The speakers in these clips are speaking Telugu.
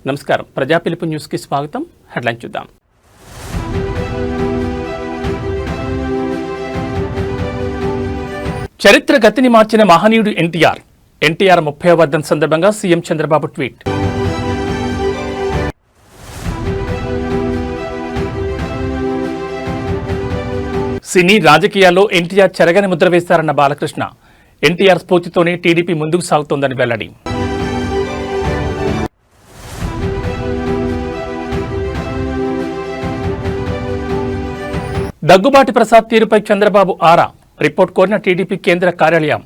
నమస్కారం. ప్రజా పిలుపు న్యూస్ కి స్వాగతం. హెడ్లైన్ చూద్దాం. చరిత్ర గతిని మార్చిన మహనీయుడు ఎన్టీఆర్. ఎన్టీఆర్ 30వ వర్ధంతి సందర్భంగా సీఎం చంద్రబాబు ట్వీట్. సినీ రాజకీయాల్లో ఎన్టీఆర్ చెరగని ముద్ర వేశారన్న బాలకృష్ణ. ఎన్టీఆర్ స్ఫూర్తితోనే టీడీపీ ముందుకు సాగుతోందని వెల్లడి. దగ్గుబాటి ప్రసాద్ తీరుపై చంద్రబాబు ఆరా. రిపోర్ట్ కోరిన టీడీపీ కేంద్ర కార్యాలయం.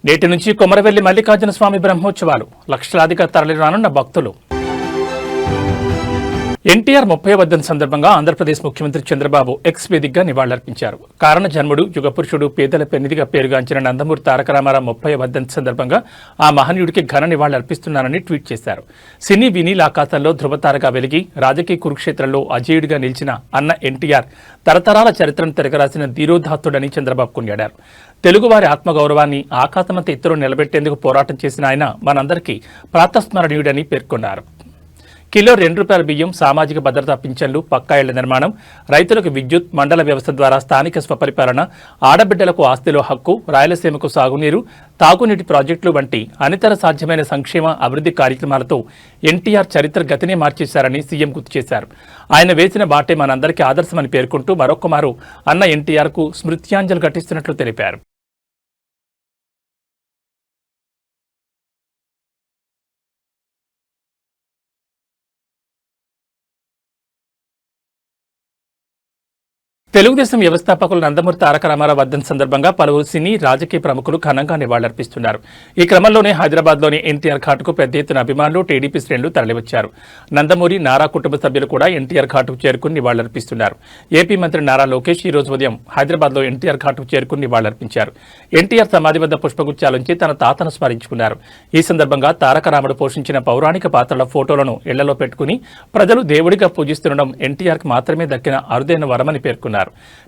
నేటి నుంచి కొమరవెల్లి మల్లికార్జున స్వామి బ్రహ్మోత్సవాలు. లక్షలాదిగా తరలిరానున్న భక్తులు. ఎన్టీఆర్ 30వ వర్ధంతి సందర్భంగా ఆంధ్రప్రదేశ్ ముఖ్యమంత్రి చంద్రబాబు ఎక్స్ వేదికగా నివాళులర్పించారు. కారణ జన్ముడు, యుగపురుషుడు, పేదల పెన్నిధిగా పేరుగాంచిన నందమూరి తారక రామారావు 30వ వర్ధంతి సందర్భంగా ఆ మహనీయుడికి ఘన నివాళులర్పిస్తున్నానని ట్వీట్ చేశారు. సినీ వినీల్ ఆకాశంలో ధృవతారగా వెలిగి రాజకీయ కురుక్షేత్రంలో అజేయుడిగా నిలిచిన అన్న ఎన్టీఆర్ తరతరాల చరిత్రను తిరగరాసిన ధీరోదాత్తుడని చంద్రబాబు కొనియాడారు. తెలుగువారి ఆత్మగౌరవాన్ని ఆకాశమంత ఎత్తులో నిలబెట్టేందుకు పోరాటం చేసిన ఆయన మనందరికీ ప్రాతస్మరణీయుడని పేర్కొన్నారు. కిలో ₹2 బియ్యం, సామాజిక భద్రతా పింఛన్లు, పక్కా ఇళ్ల నిర్మాణం, రైతులకు విద్యుత్, మండల వ్యవస్థ ద్వారా స్థానిక స్వపరిపాలన, ఆడబిడ్డలకు ఆస్తిలో హక్కు, రాయలసీమకు సాగునీరు, తాగునీటి ప్రాజెక్టులు వంటి అనితర సాధ్యమైన సంక్షేమ అభివృద్ధి కార్యక్రమాలతో ఎన్టీఆర్ చరిత్ర గతినే మార్చేశారని సీఎం గుర్తు చేశారు. ఆయన వేసిన బాటే మనందరికీ ఆదర్శమని పేర్కొంటూ మరొక్కమారు అన్న ఎన్టీఆర్కు స్మృత్యాంజలి ఘటిస్తున్నట్లు తెలిపారు. తెలుగుదేశం వ్యవస్థాపకులు నందమూరి తారక రామారావు వర్ధంతి సందర్భంగా పలువురు సినీ రాజకీయ ప్రముఖులు ఘనంగా నివాళులర్పిస్తున్నారు. ఈ క్రమంలోనే హైదరాబాద్లోని ఎన్టీఆర్ ఘాటుకు పెద్ద ఎత్తున అభిమానులు, టీడీపీ శ్రేణులు తరలివచ్చారు. నందమూరి, నారా కుటుంబ సభ్యులు కూడా ఎన్టీఆర్ ఘాటుకు చేరుకుని నివాళులర్పిస్తున్నారు. ఏపీ మంత్రి నారా లోకేష్ ఈ రోజు ఉదయం హైదరాబాద్లో ఎన్టీఆర్ ఘాటుకు చేరుకుని నివాళులర్పించారు. ఎన్టీఆర్ సమాధి వద్ద పుష్పగుచ్చాలుంచి తన తాతను స్మరించుకున్నారు. ఈ సందర్భంగా తారక రాముడు పోషించిన పౌరాణిక పాత్రల ఫోటోలను ఇళ్లలో పెట్టుకుని ప్రజలు దేవుడిగా పూజిస్తుండడం ఎన్టీఆర్కి మాత్రమే దక్కిన అరుదైన వరమని పేర్కొన్నారు.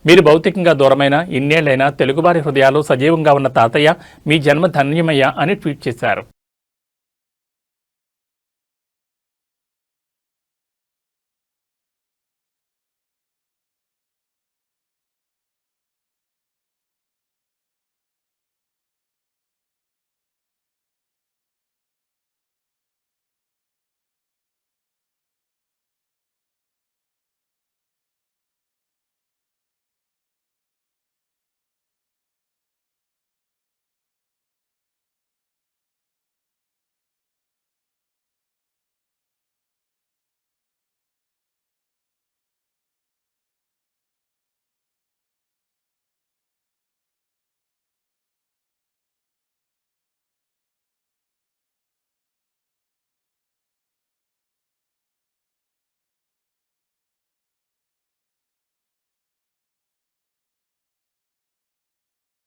మీరు భౌతికంగా దూరమైన ఇన్నేళ్లైనా తెలుగువారి హృదయాల్లో సజీవంగా ఉన్న తాతయ్య, మీ జన్మ ధన్యమయ్యా అని ట్వీట్ చేశారు.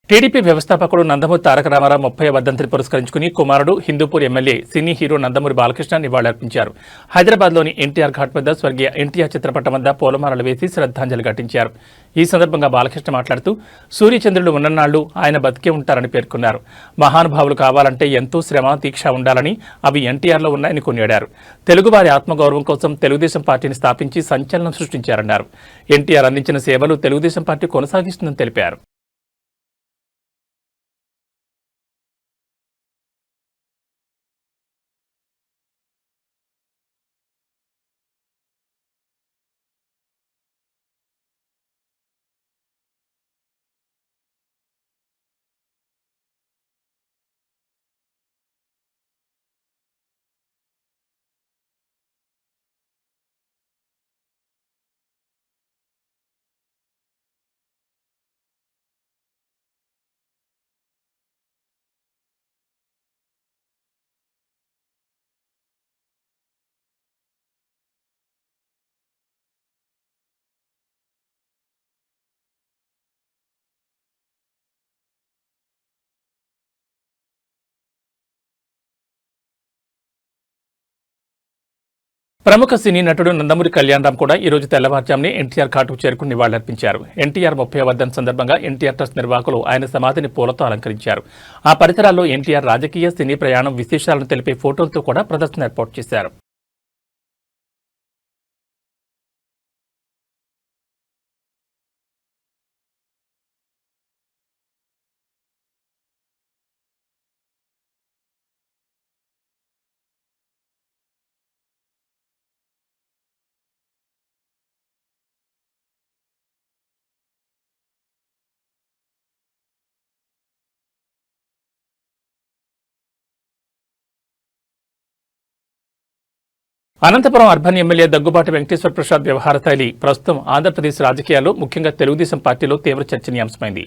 టీడీపీ వ్యవస్థాపకుడు నందమూరి తారక రామారావు 30వ వర్ధంతిని పురస్కరించుకుని కుమారుడు, Hindupur MLA, cine hero Nandamuri Balakrishna నివాళులర్పించారు. హైదరాబాద్లోని ఎన్టీఆర్ ఘాట్ వద్ద స్వర్గీయ ఎన్టీఆర్ చిత్రపటం వద్ద పూలమాలలు వేసి శ్రద్ధాంజలి ఘటించారు. ఈ సందర్భంగా బాలకృష్ణ మాట్లాడుతూ సూర్యచంద్రులు ఉన్ననాళ్లు ఆయన బతికే ఉంటారని పేర్కొన్నారు. మహానుభావులు కావాలంటే ఎంతో శ్రమ, దీక్ష ఉండాలని అవి ఎన్టీఆర్లో ఉన్నాయని కొనియాడారు. తెలుగువారి ఆత్మగౌరవం కోసం తెలుగుదేశం పార్టీని స్థాపించి సంచలనం సృష్టించారన్నారు. ఎన్టీఆర్ అందించిన సేవలు తెలుగుదేశం పార్టీ కొనసాగిస్తుందని తెలిపారు. ప్రముఖ సినీ నటుడు నందమూరి కళ్యాణరామ్ కూడా ఈ రోజు తెల్లవారుజామునే ఎన్టీఆర్ ఘాటుకు చేరుకుని నివాళులర్పించారు. ఎన్టీఆర్ 30వ వర్ధంతి సందర్భంగా ఎన్టీఆర్ ట్రస్ట్ నిర్వాహకులు ఆయన సమాధిని పూలతో అలంకరించారు. ఆ పరిసరాల్లో ఎన్టీఆర్ రాజకీయ సినీ ప్రయాణం విశేషాలను తెలిపే ఫోటోలతో కూడా ప్రదర్శన ఏర్పాటు చేశారు. అనంతపురం అర్బన్ ఎమ్మెల్యే దగ్గుబాటి వెంకటేశ్వర ప్రసాద్ వ్యవహార శైలి ప్రస్తుతం ఆంధ్రప్రదేశ్ రాజకీయాల్లో ముఖ్యంగా తెలుగుదేశం పార్టీలో తీవ్ర చర్చనీయాంశమైంది.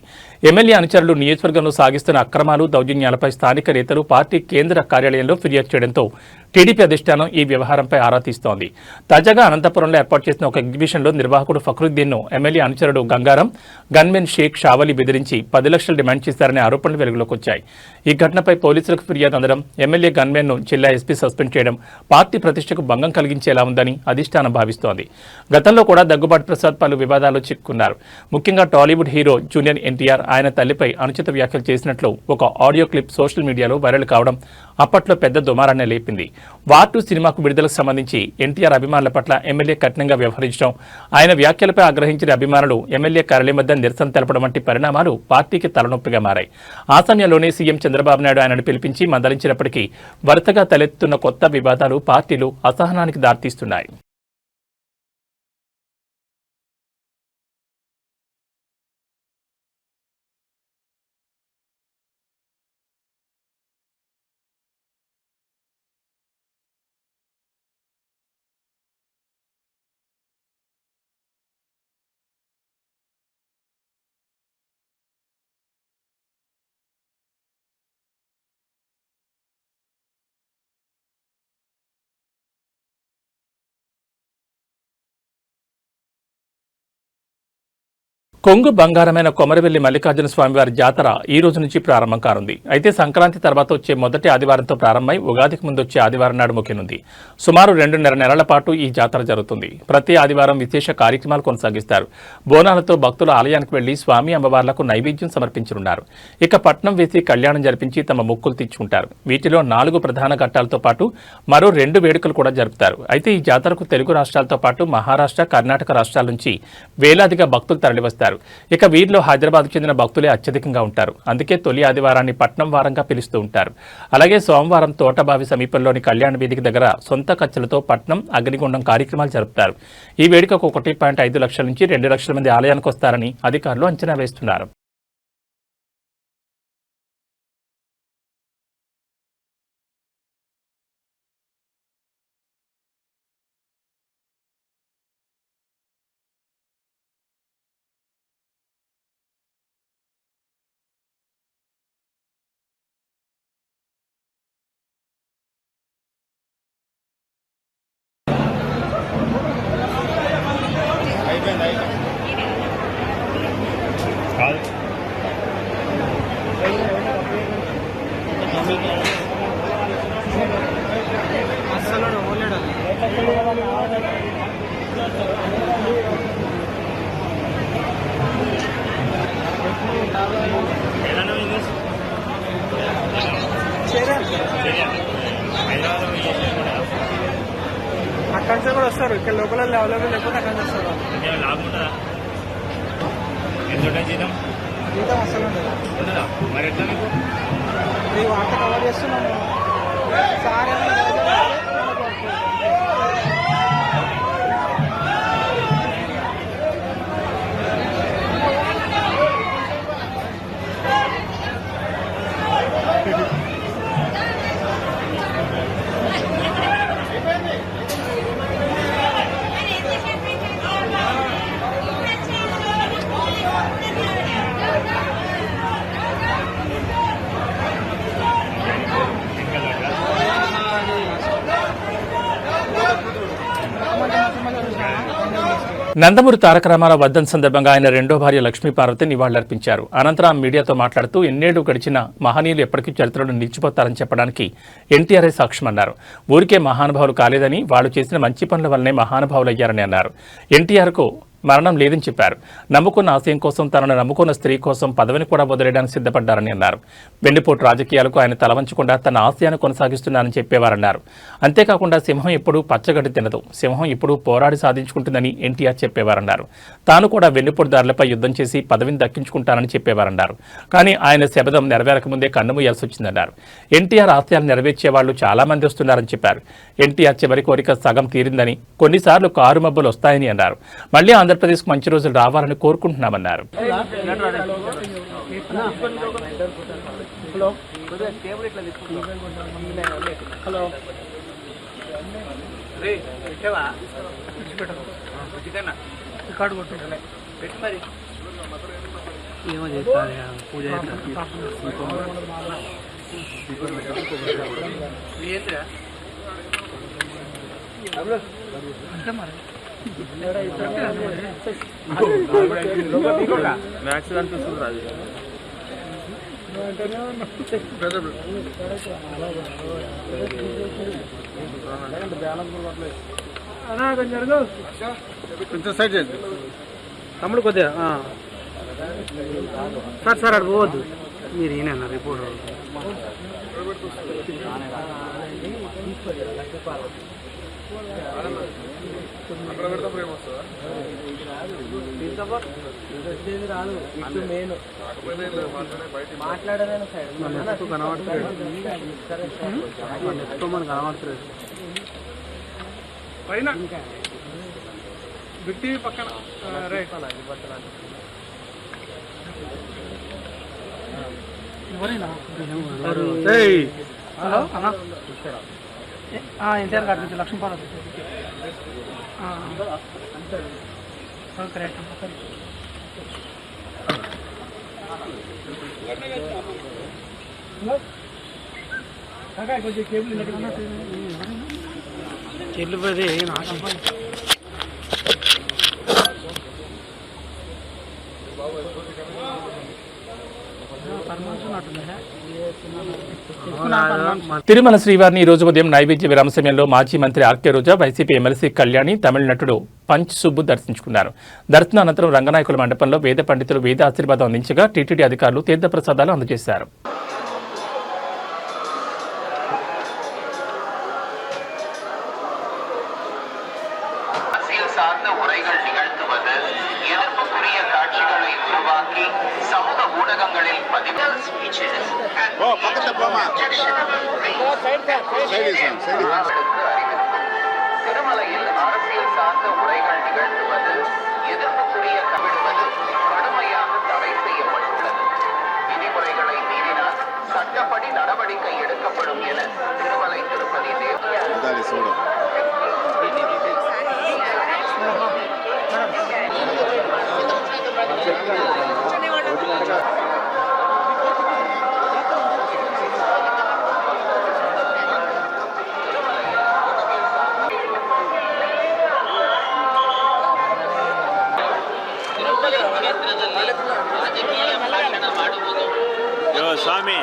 ఎమ్మెల్యే అనుచరులు నియోజకవర్గంలో సాగిస్తున్న అక్రమాలు, దౌర్జన్యాలపై స్థానిక నేతలు పార్టీ కేంద్ర కార్యాలయంలో ఫిర్యాదు చేయడంతో టీడీపీ అధిష్టానం ఈ వ్యవహారంపై ఆరా తీస్తోంది. తాజాగా అనంతపురంలో ఏర్పాటు చేసిన ఒక ఎగ్జిబిషన్లో నిర్వాహకుడు ఫక్రుద్దీన్ను ఎమ్మెల్యే అనుచరుడు గంగారం, గన్మెన్ షేక్ షావలి బెదిరించి 10 లక్షలు డిమాండ్ చేశారనే ఆరోపణలు వెలుగులోకి వచ్చాయి. ఈ ఘటనపై పోలీసులకు ఫిర్యాదు అందడం, ఎమ్మెల్యే గన్మెన్ను జిల్లా ఎస్పీ సస్పెండ్ చేయడం పార్టీ ప్రతిష్టకు భంగం కలిగించేలా ఉందని అధిష్టానం భావిస్తోంది. గతంలో కూడా దగ్గుబాటి ప్రసాద్ పలు వివాదాల్లో చిక్కుకున్నారు. ముఖ్యంగా టాలీవుడ్ హీరో జూనియర్ ఎన్టీఆర్ ఆయన తల్లిపై అనుచిత వ్యాఖ్యలు చేసినట్లు ఒక ఆడియో క్లిప్ సోషల్ మీడియాలో వైరల్ కావడం అప్పట్లో పెద్ద దుమారాన్ని లేపింది. వార్ 2 సినిమాకు విడుదలకు సంబంధించి ఎన్టీఆర్ అభిమానుల పట్ల ఎమ్మెల్యే కఠినంగా వ్యవహరించడం, ఆయన వ్యాఖ్యలపై ఆగ్రహించిన అభిమానులు ఎమ్మెల్యే కార్యాలయం వద్ద నిరసన తెలపడం వంటి పరిణామాలు పార్టీకి తలనొప్పిగా మారాయి. ఆ సమయంలోనే సీఎం చంద్రబాబు నాయుడు ఆయనను పిలిపించి మందలించినప్పటికీ వరుసగా తలెత్తుతున్న కొత్త వివాదాలు పార్టీలు అసహనానికి దారితీస్తున్నాయి. కొంగు బంగారమైన కొమరవెల్లి మల్లికార్జున స్వామివారి జాతర ఈ రోజు నుంచి ప్రారంభం కానుంది. అయితే సంక్రాంతి తర్వాత వచ్చే మొదటి ఆదివారంతో ప్రారంభమై ఉగాదికి ముందు వచ్చే ఆదివారం నాడు ముగియనుంది. సుమారు 2.5 నెలల పాటు ఈ జాతర జరుగుతుంది. ప్రతి ఆదివారం విశేష కార్యక్రమాలు కొనసాగిస్తారు. బోనాలతో భక్తులు ఆలయానికి వెళ్లి స్వామి అమ్మవార్లకు నైవేద్యం సమర్పించనున్నారు. ఇక పట్నం వేసి కళ్యాణం జరిపించి తమ మొక్కులు తీర్చుకుంటారు. వీటిలో 4 ప్రధాన ఘట్టాలతో పాటు మరో 2 వేడుకలు కూడా జరుపుతారు. అయితే ఈ జాతరకు తెలుగు రాష్ట్రాలతో పాటు మహారాష్ట్ర, కర్ణాటక రాష్ట్రాల నుంచి వేలాదిగా భక్తులు తరలివస్తారు. ఇక వీరిలో హైదరాబాద్కు చెందిన భక్తులే అత్యధికంగా ఉంటారు. అందుకే తొలి ఆదివారాన్ని పట్నం వారంగా పిలుస్తూ ఉంటారు. అలాగే సోమవారం తోటబావి సమీపంలోని కళ్యాణ వేదిక దగ్గర సొంత ఖర్చులతో పట్నం అగ్నిగుండం కార్యక్రమాలు జరుపుతారు. ఈ వేడుకకు 1.5 లక్షల నుంచి 2 లక్షల మంది ఆలయానికి వస్తారని అధికారులు అంచనా వేస్తున్నారు. అక్కడి నుంచి కూడా వస్తారు. ఇక్కడ లోకల్ అవైలబుల్ లేకపోతే అక్కడి నుంచి వస్తారు. లాభం ఉంటుందా? ఎంత జీతం జీతం అసలు ఉండదు. మరి ఎట్లా మీకు ఈ వార్త కవర్ చేస్తున్నాము సార్. నందమూరి తారక రామారావు వర్ధంతి సందర్భంగా ఆయన రెండో భార్య లక్ష్మీపార్వతి నివాళులర్పించారు. అనంతరం మీడియాతో మాట్లాడుతూ ఎన్నేళ్లు గడిచిన మహనీయులు ఎప్పటికీ చరిత్రలో నిలిచిపోతారని చెప్పడానికి ఎన్టీఆర్ఏ సాక్ష్యమన్నారు. ఊరికే మహానుభావులు కాలేదని వాళ్లు చేసిన మంచి పనుల వల్లనే మహానుభావులయ్యారని అన్నారు. ఎన్టీఆర్కు మరణం లేదని చెప్పారు. నమ్ముకున్న ఆశయం కోసం తనను నమ్ముకున్న స్త్రీ కోసం పదవిని కూడా వదిలేయడానికి సిద్ధపడ్డారని అన్నారు. వెన్నుపోటు రాజకీయాలకు ఆయన తలవంచకుండా తన ఆశయాన్ని కొనసాగిస్తున్నారని చెప్పేవారన్నారు. అంతేకాకుండా సింహం ఎప్పుడూ పచ్చగడ్డి తినదు, సింహం ఇప్పుడు పోరాడి సాధించుకుంటుందని ఎన్టీఆర్ చెప్పేవారన్నారు. తాను కూడా వెన్నుపోటుదారులపై యుద్ధం చేసి పదవిని దక్కించుకుంటానని చెప్పేవారన్నారు. కానీ ఆయన శబదం నెరవేరకముందే కన్నుమూయాల్సి వచ్చిందన్నారు. ఎన్టీఆర్ ఆశయాలు నెరవేర్చే వాళ్లు చాలా మంది వస్తున్నారని చెప్పారు. ఎన్టీఆర్ చివరి కోరిక సగం తీరిందని, కొన్నిసార్లు కారు మబ్బులు వస్తాయని అన్నారు. మళ్లీ ఆంధ్రప్రదేశ్కు మంచి రోజులు రావాలని కోరుకుంటున్నామన్నారు. తమ్ముడు కొద్దిగా సార్ సార్ అక్కడ పోవద్దు, మీరు ఈయన రిపోర్టర్. కనబడుతుంది పైన బిట్టి పక్కన హలో అన్నా ఎన్టీఆర్ గారి నుంచి లక్ష్మీపార్వతి కరెక్ట్. కొంచెం కేబుల్ చెల్లిపోతే తిరుమల శ్రీవారిని ఈ రోజు ఉదయం నైవేద్య విరామ సమయంలో మాజీ మంత్రి ఆర్కే రోజా, వైసీపీ ఎమ్మెల్సీ కళ్యాణి, తమిళ నటుడు పంచ్ సుబ్బు దర్శించుకున్నారు. దర్శన అనంతరం రంగనాయకుల మండపంలో వేద పండితులు వేద ఆశీర్వాదం అందించగా టీటీడీ అధికారులు తీర్థప్రసాదాలు అందజేశారు. திருமலையில் அரசியல் சார்ந்த உரைகள் நிகழ்த்துவது எதிர்ப்புக்குரிய கவிடுவது கடுமையாக தடை செய்யப்பட்டுள்ளது. விதிமுறைகளை மீறினால் சட்டப்படி நடவடிக்கை எடுக்கப்படும் என திருமலை திருப்பதி స్వామి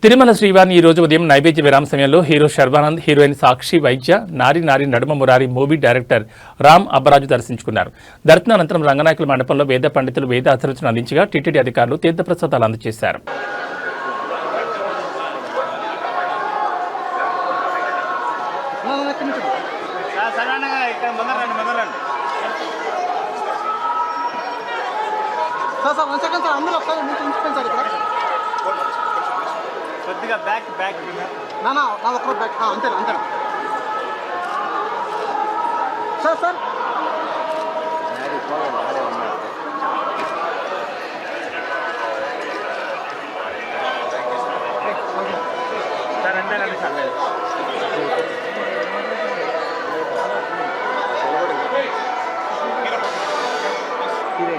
తిరుమల శ్రీవారిని ఈ రోజు ఉదయం నైవేద్య విరామ సమయంలో హీరో శర్వానంద్, హీరోయిన్ సాక్షి వైద్య, నారి నారి నడుమ మురారి మూవీ డైరెక్టర్ రామ్ అబ్బరాజు దర్శించుకున్నారు. దర్శనానంతరం రంగనాయకుల మండపంలో వేద పండితులు వేద ఆశీర్వచనం అందించగా టీటీడీ అధికారులు తీర్థప్రసాదాలు అందజేశారు. కొద్దిగా బ్యాక్ బ్యాక్ ఒక్క బ్యాక్ అంతే అంతే సార్ సార్ సార్ అంతేనండి సార్. ఇది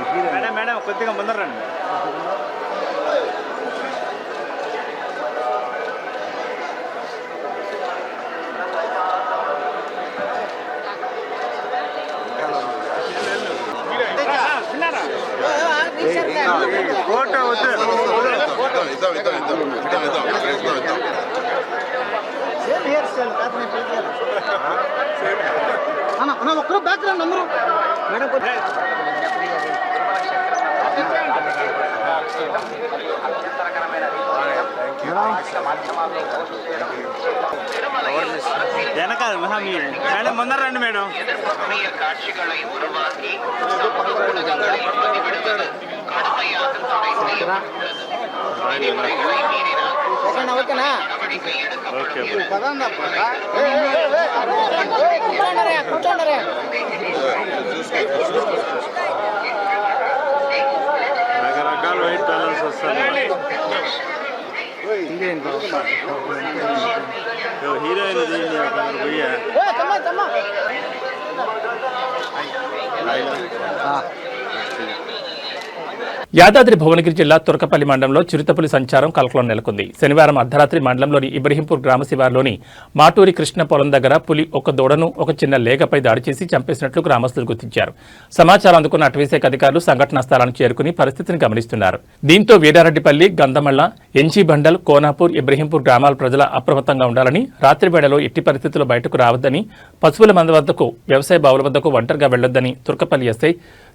అన్న ఒక్కరు బ్యాక్ రండి అందరూ మేడం వెనకాల మేడం ముందర రండి మేడం எதிர்ப்புக்குரிய காட்சிகளை உருவாக்கி சமூக ஊடகங்களில் பதிவிடுவது கடுமையாக தடை செய்யப்பட்டுள்ளது. விதிமுறைகளை மீறினால் நடவடிக்கை எடுக்கப்படும். రకరకాల వైట్ బ్యాలెన్స్ వస్తుంది హీరోయిన్ పోయా యాదాద్రి భువనగిరి జిల్లా తురకపల్లి మండలంలో చిరుతపులి సంచారం కలకలం నెలకొంది. శనివారం అర్ధరాత్రి మండలంలోని ఇబ్రహీంపూర్ గ్రామ శివారులోని మాటూరి కృష్ణ పొలం దగ్గర పులి ఒక దూడను ఒక చిన్న లేగపై దాడి చేసి చంపేసినట్లు గ్రామస్తులు గుర్తించారు. సమాచారం అందుకున్న అటవీశాఖ అధికారులు సంఘటనా స్థలానికి చేరుకుని పరిస్థితిని గమనిస్తున్నారు. దీంతో వీరారెడ్డిపల్లి, గంధమళ్ల, ఎన్జీ బండల్, కోనాపూర్, ఇబ్రహీంపూర్ గ్రామాల ప్రజల అప్రమత్తంగా ఉండాలని, రాత్రి వేళలో ఎట్టి పరిస్థితుల్లో బయటకు రావద్దని, పశువుల మంద వద్దకు, వ్యవసాయ బావుల వద్దకు ఒంటరిగా వెళ్లొద్దని తురకపల్లి ఎస్ఐ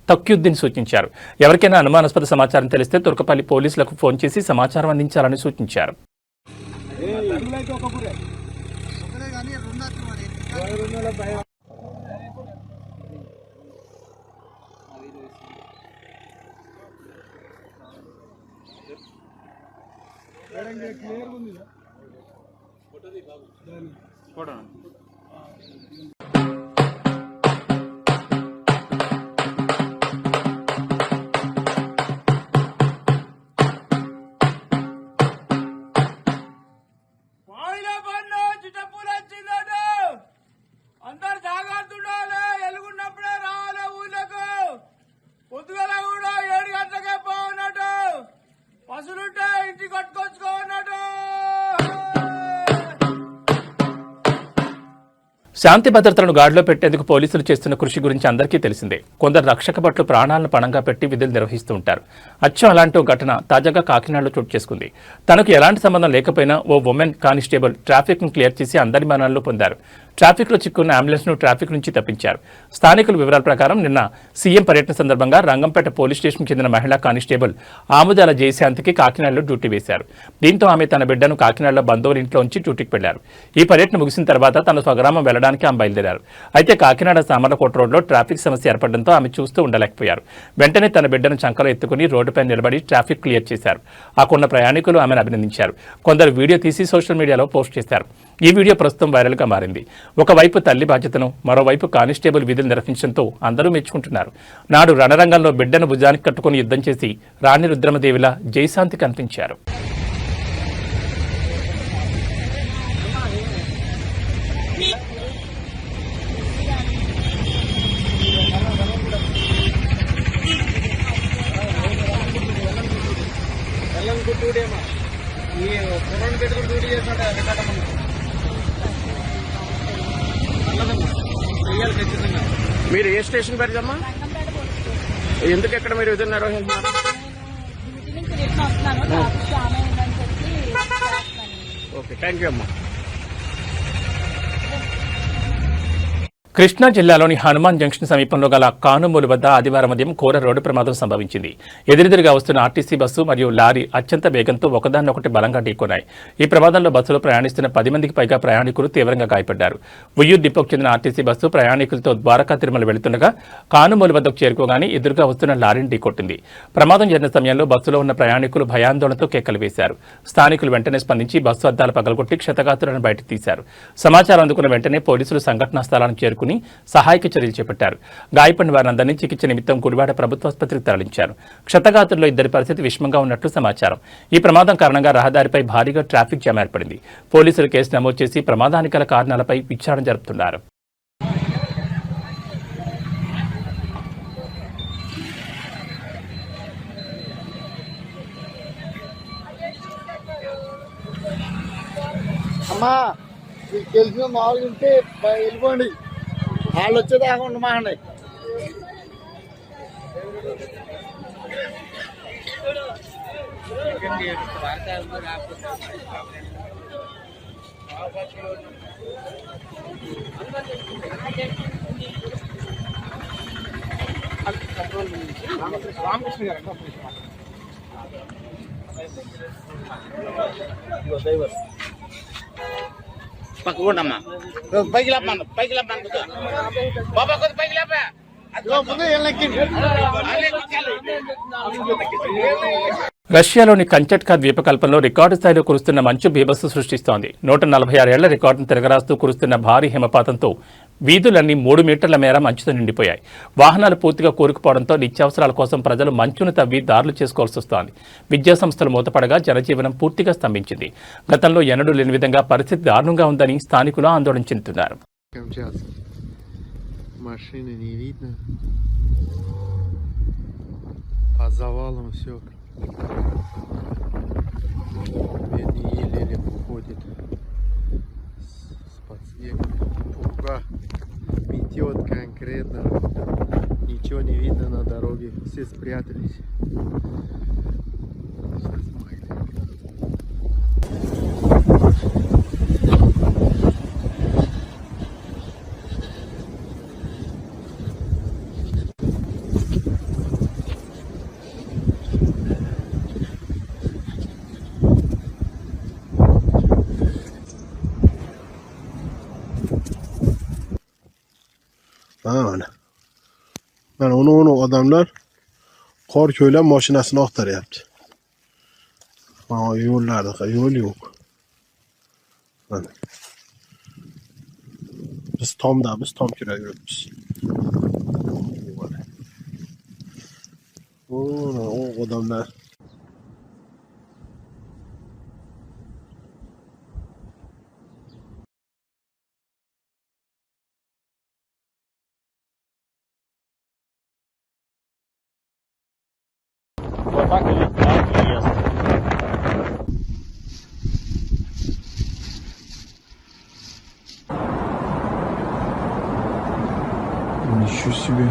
తక్యుద్దీన్ సూచించారు. ఎవరికైనా అనుమానాస్పద సమాచారం తెలిస్తే తురకపల్లి పోలీసులకు ఫోన్ చేసి సమాచారం అందించాలని సూచించారు. అందరు జాగ్రత్త ఉండాలి. ఎలుగున్నప్పుడే రావాలి ఊళ్ళకు. పొద్దుగల కూడా 7 గంటలకే పోన్నట్టు, పసులుంటే ఇంటికి కట్టుకొచ్చుకోన్నట్టు. శాంతి భద్రతలను గాడిలో పెట్టేందుకు పోలీసులు చేస్తున్న కృషి గురించి అందరికీ తెలిసిందే. కొందరు రక్షక భటులు ప్రాణాలను పణంగా పెట్టి విధులు నిర్వహిస్తూ ఉంటారు. అచ్చం అలాంటి ఓ ఘటన తాజాగా కాకినాడలో చోటు చేసుకుంది. తనకు ఎలాంటి సంబంధం లేకపోయినా ఓ ఉమెన్ కానిస్టేబుల్ ట్రాఫిక్ ను క్లియర్ చేసి అందరి మన్ననలు పొందారు. ట్రాఫిక్ లో చిక్కున్న అంబులెన్స్ ను ట్రాఫిక్ నుంచి తప్పించారు. స్థానికుల వివరాల ప్రకారం నిన్న సీఎం పర్యటన సందర్భంగా రంగంపేట పోలీస్ స్టేషన్ చెందిన మహిళా కానిస్టేబుల్ ఆముదాల జయశాంతికి కాకినాడలో డ్యూటీ వేశారు. దీంతో ఆమె తన బిడ్డను కాకినాడలో బంధువుల ఇంట్లో ఉంచి డ్యూటీకి వెళ్లారు. ఈ పర్యటన ముగిసిన తర్వాత తన స్వగ్రామం వెళ్లడానికి ఆమె బయలుదేరారు. అయితే కాకినాడ సామర్లకోట రోడ్లో ట్రాఫిక్ సమస్య ఏర్పడడంతో ఆమె చూస్తూ ఉండలేకపోయారు. వెంటనే తన బిడ్డను చంకలో ఎత్తుకుని రోడ్డుపై నిలబడి ట్రాఫిక్ క్లియర్ చేశారు. అక్కడున్న ప్రయాణికులు ఆమెను అభినందించారు. కొందరు వీడియో తీసి సోషల్ మీడియాలో పోస్ట్ చేశారు. ఈ వీడియో ప్రస్తుతం వైరల్గా మారింది. ఒకవైపు తల్లి బాధ్యతను, మరోవైపు కానిస్టేబుల్ విధులు నిర్వహించడంతో అందరూ మెచ్చుకుంటున్నారు. నాడు రణరంగంలో బిడ్డను భుజానికి కట్టుకుని యుద్ధం చేసి రాణి రుద్రమదేవిలా జయశాంతి కనిపించారు. మీరు ఏ స్టేషన్ పరిచమ్మా? ఎందుకు ఎక్కడ మీరు విధులు నిర్వహిస్తున్నారు? ఓకే, థ్యాంక్ యూ అమ్మా. కృష్ణా జిల్లాలోని హనుమాన్ జంక్షన్ సమీపంలో గల కానుమూలు వద్ద ఆదివారం ఉదయం ఘోర రోడ్డు ప్రమాదం సంభవించింది. ఎదురెదురుగా వస్తున్న ఆర్టీసీ బస్సు మరియు లారీ అత్యంత వేగంతో ఒకదాన్నొకటి బలంగా ఢీకొన్నాయి. ఈ ప్రమాదంలో బస్సులో ప్రయాణిస్తున్న 10 మందికి పైగా ప్రయాణికులు తీవ్రంగా గాయపడ్డారు. ఉయ్యూరు డిపోకు చెందిన ఆర్టీసీ బస్సు ప్రయాణికులతో ద్వారకా తిరుమల వెళుతుండగా కానుమూలు వద్దకు చేరుకోగానే ఎదురుగా వస్తున్న లారీని ఢీకొట్టింది. ప్రమాదం జరిగిన సమయంలో బస్సులో ఉన్న ప్రయాణికులు భయాందోళనతో కేకలు వేశారు. స్థానికులు వెంటనే స్పందించి బస్సు అద్దాలు పగలగొట్టి క్షతగాత్రులను బయటకు తీశారు. సమాచారం అందుకున్న వెంటనే పోలీసులు సంఘటనా స్థలానికి చేరుకుని సహాయక చర్యలు చేపట్టారు. గాయపడిన వారందరినీ చికిత్స నిమిత్తం గుడివాడ ప్రభుత్వాసుపత్రికి తరలించారు. క్షతగాత్రుల్లో 2 పరిస్థితి విషమంగా ఉన్నట్లు సమాచారం. ఈ ప్రమాదం కారణంగా రహదారిపై భారీగా ట్రాఫిక్ జామ్ ఏర్పడింది. పోలీసులు కేసు నమోదు చేసి ప్రమాదానికి గల కారణాలపై విచారణ జరుపుతున్నారు. అమ్మా మీకు తెలిసిన మామూలుగా ఉంటే వెళ్ళిపోండి, వాళ్ళు వచ్చేదాకా ఉండమాకండి. పక్కకుండమ్మా పైకి లేపమన్నా పైకి లేపమన్నా బాబా కొద్ది పైకి లేపా రష్యాలోని కంచట్కా ద్వీపకల్పంలో రికార్డు స్థాయిలో కురుస్తున్న మంచు బీభత్సం సృష్టిస్తోంది. 146 ఏళ్ల రికార్డును తిరగరాస్తూ కురుస్తున్న భారీ హిమపాతంతో వీధులన్నీ 3 మీటర్ల మేర మంచుతో నిండిపోయాయి. వాహనాలు పూర్తిగా కూరుకుపోవడంతో నిత్యావసరాల కోసం ప్రజలు మంచును తవ్వి దారులు చేసుకోవాల్సి వస్తోంది. విద్యా సంస్థలు మూతపడగా జనజీవనం పూర్తిగా స్తంభించింది. గతంలో ఎన్నడూ లేని విధంగా పరిస్థితి దారుణంగా ఉందని స్థానికులు ఆందోళన చెందుతున్నారు. Машины не видно. По завалам все. Бедный еле-еле уходит с-под снега. Пурга метет конкретно. Ничего не видно на дороге. Все спрятались. Mana onu odamlar qor ko'ylab mashinasini oqtaryapti. Mana yo'llarda yo'l yo'q. Mana. Biz tom kiraveribmiz. O odamlar Ничего себе.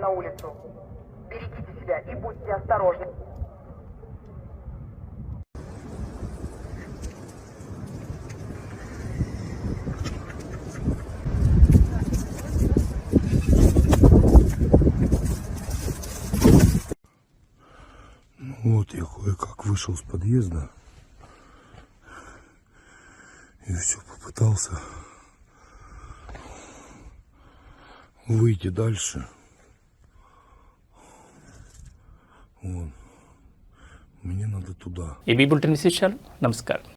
На улицу. Берегите себя и будьте осторожны. Вот я кое-как вышел с подъезда и все попытался выйти дальше. Вон. Мне надо туда. ఈ బులెటిన్ విశేషాలు. నమస్కారం.